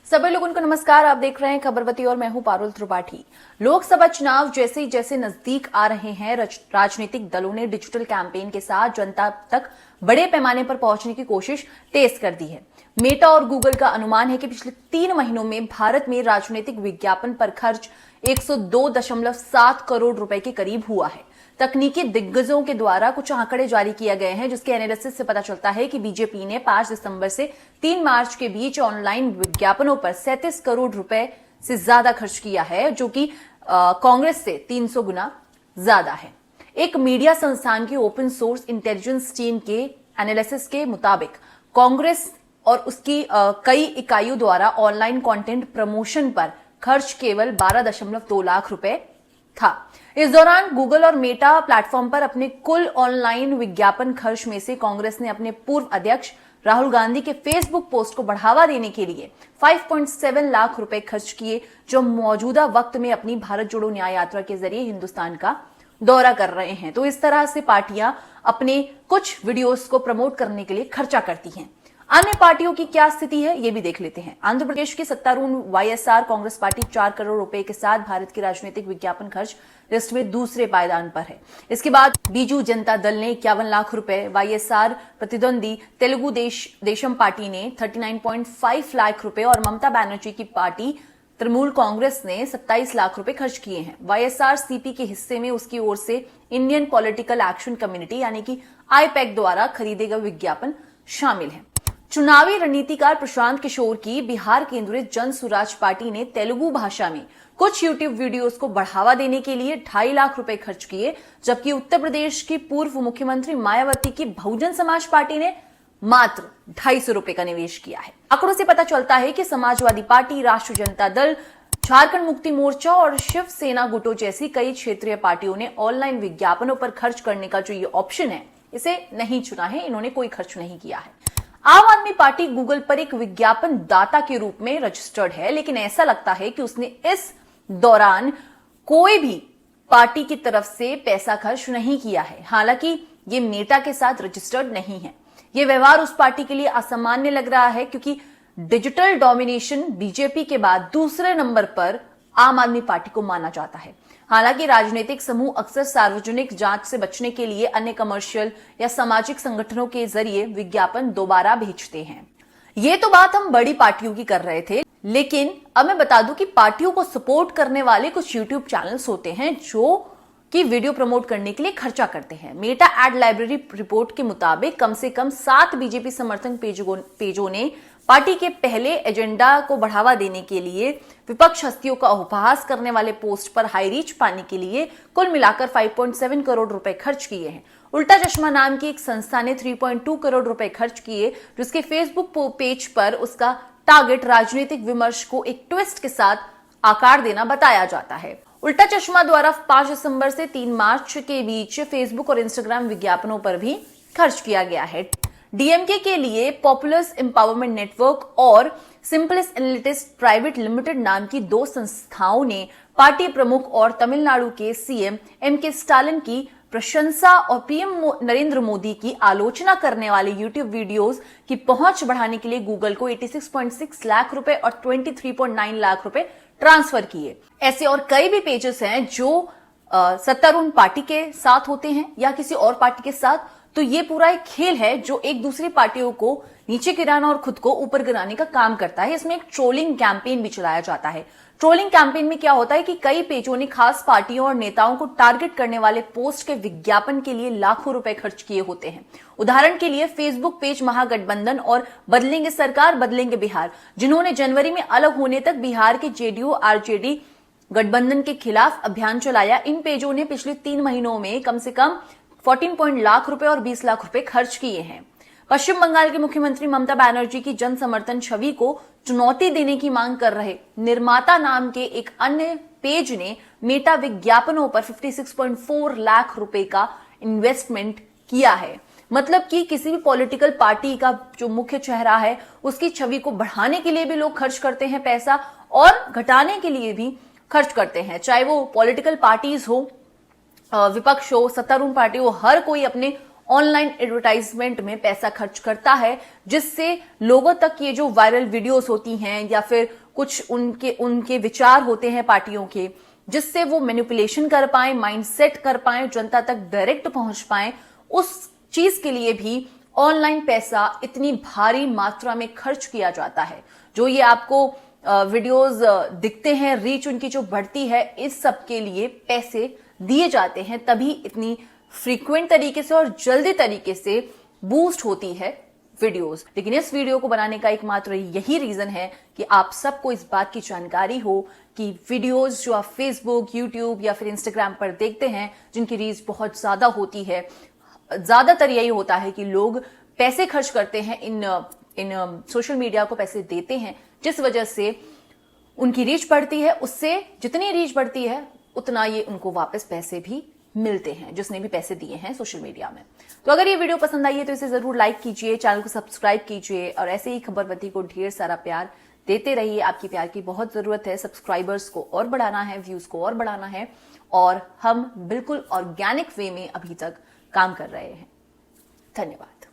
सभी लोगों को नमस्कार। आप देख रहे हैं खबरवती और मैं हूं पारुल त्रिपाठी। लोकसभा चुनाव जैसे जैसे नजदीक आ रहे हैं, राजनीतिक दलों ने डिजिटल कैंपेन के साथ जनता तक बड़े पैमाने पर पहुंचने की कोशिश तेज कर दी है। मेटा और गूगल का अनुमान है कि पिछले 3 महीनों में भारत में राजनीतिक विज्ञापन पर खर्च 102.7 करोड़ रुपए के करीब हुआ है। तकनीकी दिग्गजों के द्वारा कुछ आंकड़े जारी किए गए हैं, जिसके एनालिसिस से पता चलता है कि बीजेपी ने 5 दिसंबर से 3 मार्च के बीच ऑनलाइन विज्ञापनों पर 37 करोड़ रुपए से ज्यादा खर्च किया है, जो कि कांग्रेस से 300 गुना ज्यादा है। एक मीडिया संस्थान की ओपन सोर्स इंटेलिजेंस टीम के एनालिसिस के मुताबिक कांग्रेस और उसकी कई इकाइयों द्वारा ऑनलाइन कंटेंट प्रमोशन पर खर्च केवल 12.2 लाख रुपए था। इस दौरान गूगल और मेटा प्लेटफॉर्म पर अपने कुल ऑनलाइन विज्ञापन खर्च में से कांग्रेस ने अपने पूर्व अध्यक्ष राहुल गांधी के फेसबुक पोस्ट को बढ़ावा देने के लिए 5.7 लाख रुपए खर्च किए, जो मौजूदा वक्त में अपनी भारत जोड़ो न्याय यात्रा के जरिए हिंदुस्तान का दौरा कर रहे हैं। तो इस तरह से पार्टियां अपने कुछ वीडियोस को प्रमोट करने के लिए खर्चा करती हैं। अन्य पार्टियों की क्या स्थिति है, ये भी देख लेते हैं। आंध्र प्रदेश की सत्तारूढ़ वाईएसआर कांग्रेस पार्टी 4 करोड़ रुपए के साथ भारत की राजनीतिक विज्ञापन खर्च लिस्ट में दूसरे पायदान पर है। इसके बाद बीजू जनता दल ने 51 लाख रुपए, वाईएसआर प्रतिद्वंदी तेलुगु देशम पार्टी ने 39.5 लाख रुपए और ममता बनर्जी की पार्टी तृणमूल कांग्रेस ने 27 लाख रुपए खर्च किए हैं। वाईएसआर सीपी के हिस्से में उसकी ओर से इंडियन पॉलिटिकल एक्शन कम्युनिटी यानी कि आईपैक द्वारा खरीदे गए विज्ञापन शामिल है। चुनावी रणनीतिकार प्रशांत किशोर की बिहार केंद्रित जन सुराज पार्टी ने तेलुगु भाषा में कुछ यूट्यूब वीडियोस को बढ़ावा देने के लिए 2.5 लाख रुपए खर्च किए, जबकि उत्तर प्रदेश की पूर्व मुख्यमंत्री मायावती की बहुजन समाज पार्टी ने मात्र 250 रुपए का निवेश किया है। आंकड़ों से पता चलता है कि समाजवादी पार्टी, राष्ट्रीय जनता दल, झारखंड मुक्ति मोर्चा और शिवसेना गुटों जैसी कई क्षेत्रीय पार्टियों ने ऑनलाइन विज्ञापनों पर खर्च करने का जो ये ऑप्शन है, इसे नहीं चुना है। इन्होंने कोई खर्च नहीं किया है। आम आदमी पार्टी गूगल पर एक विज्ञापन दाता के रूप में रजिस्टर्ड है, लेकिन ऐसा लगता है कि उसने इस दौरान कोई भी पार्टी की तरफ से पैसा खर्च नहीं किया है। हालांकि ये मेटा के साथ रजिस्टर्ड नहीं है। ये व्यवहार उस पार्टी के लिए असामान्य लग रहा है, क्योंकि डिजिटल डोमिनेशन बीजेपी के बाद दूसरे नंबर पर आम आदमी पार्टी को माना जाता है। हालांकि राजनीतिक समूह अक्सर सार्वजनिक जांच से बचने के लिए अन्य कमर्शियल या सामाजिक संगठनों के जरिए विज्ञापन दोबारा भेजते हैं। ये तो बात हम बड़ी पार्टियों की कर रहे थे, लेकिन अब मैं बता दूं कि पार्टियों को सपोर्ट करने वाले कुछ यूट्यूब चैनल्स होते हैं जो कि वीडियो प्रमोट करने के लिए खर्चा करते हैं। मेटा एड लाइब्रेरी रिपोर्ट के मुताबिक कम से कम 7 बीजेपी समर्थन पेजों ने पार्टी के पहले एजेंडा को बढ़ावा देने के लिए विपक्ष हस्तियों का उपहास करने वाले पोस्ट पर हाई रीच पाने के लिए कुल मिलाकर 5.7 करोड़ रुपए खर्च किए हैं। उल्टा चश्मा नाम की एक संस्था ने 3.2 करोड़ रुपए खर्च किए, जिसके फेसबुक पेज पर उसका टारगेट राजनीतिक विमर्श को एक ट्विस्ट के साथ आकार देना बताया जाता है। उल्टा चश्मा द्वारा 5 दिसंबर से 3 मार्च के बीच फेसबुक और इंस्टाग्राम विज्ञापनों पर भी खर्च किया गया है। डीएमके के लिए पॉपुलर्स एम्पावरमेंट नेटवर्क और सिंपलेस एनालिटिक्स प्राइवेट लिमिटेड नाम की 2 संस्थाओं ने पार्टी प्रमुख और तमिलनाडु के सीएम एमके स्टालिन की प्रशंसा और पीएम नरेंद्र मोदी की आलोचना करने वाले यूट्यूब वीडियोस की पहुंच बढ़ाने के लिए गूगल को 86.6 लाख रुपए और 23.9 लाख रुपए ट्रांसफर किए। ऐसे और कई भी पेजेस हैं जो सत्तारूढ़ पार्टी के साथ होते हैं या किसी और पार्टी के साथ। तो ये पूरा एक खेल है जो एक दूसरी पार्टियों को नीचे गिराना और खुद को ऊपर गिराने का काम करता है। इसमें एक ट्रोलिंग कैंपेन भी चलाया जाता है। ट्रोलिंग कैंपेन में क्या होता है कि कई पेजों ने खास पार्टियों और नेताओं को टारगेट करने वाले पोस्ट के विज्ञापन के लिए लाखों रुपए खर्च किए होते हैं। उदाहरण के लिए फेसबुक पेज महागठबंधन और बदलेंगे सरकार बदलेंगे बिहार, जिन्होंने जनवरी में अलग होने तक बिहार के जेडीयू आरजेडी गठबंधन के खिलाफ अभियान चलाया। इन पेजों ने पिछले 3 महीनों में कम से कम 14 लाख रुपए और 20 लाख रुपए खर्च किए हैं। पश्चिम बंगाल की मुख्यमंत्री ममता बनर्जी की जन समर्थन छवि को चुनौती देने की मांग कर रहे निर्माता नाम के एक अन्य पेज ने मेटा विज्ञापनों पर 56.4 लाख रुपए का इन्वेस्टमेंट किया है। मतलब कि किसी भी पॉलिटिकल पार्टी का जो मुख्य चेहरा है उसकी छवि को बढ़ाने के लिए भी लोग खर्च करते हैं पैसा, और घटाने के लिए भी खर्च करते हैं। चाहे वो पॉलिटिकल पार्टीज हो, विपक्ष हो, सत्तारूढ़ पार्टी हो, हर कोई अपने ऑनलाइन एडवर्टाइजमेंट में पैसा खर्च करता है, जिससे लोगों तक ये जो वायरल वीडियोस होती हैं या फिर कुछ उनके विचार होते हैं पार्टियों के, जिससे वो मैनिपुलेशन कर पाए, माइंडसेट कर पाए, जनता तक डायरेक्ट पहुंच पाए, उस चीज के लिए भी ऑनलाइन पैसा इतनी भारी मात्रा में खर्च किया जाता है। जो ये आपको वीडियोस दिखते हैं, रीच उनकी जो बढ़ती है, इस सब के लिए पैसे दिए जाते हैं, तभी इतनी फ्रीक्वेंट तरीके से और जल्दी तरीके से बूस्ट होती है वीडियोस। लेकिन इस वीडियो को बनाने का एकमात्र यही रीजन है कि आप सबको इस बात की जानकारी हो कि वीडियोस जो आप फेसबुक, यूट्यूब या फिर इंस्टाग्राम पर देखते हैं, जिनकी रीच बहुत ज्यादा होती है, ज्यादातर यही होता है कि लोग पैसे खर्च करते हैं, इन सोशल मीडिया को पैसे देते हैं, जिस वजह से उनकी रीच बढ़ती है। उससे जितनी रीच बढ़ती है उतना ये उनको वापस पैसे भी मिलते हैं, जिसने भी पैसे दिए हैं सोशल मीडिया में। तो अगर ये वीडियो पसंद आई है तो इसे जरूर लाइक कीजिए, चैनल को सब्सक्राइब कीजिए और ऐसे ही खबरवती को ढेर सारा प्यार देते रहिए। आपकी प्यार की बहुत जरूरत है, सब्सक्राइबर्स को और बढ़ाना है, व्यूज को और बढ़ाना है, और हम बिल्कुल ऑर्गेनिक वे में अभी तक काम कर रहे हैं। धन्यवाद।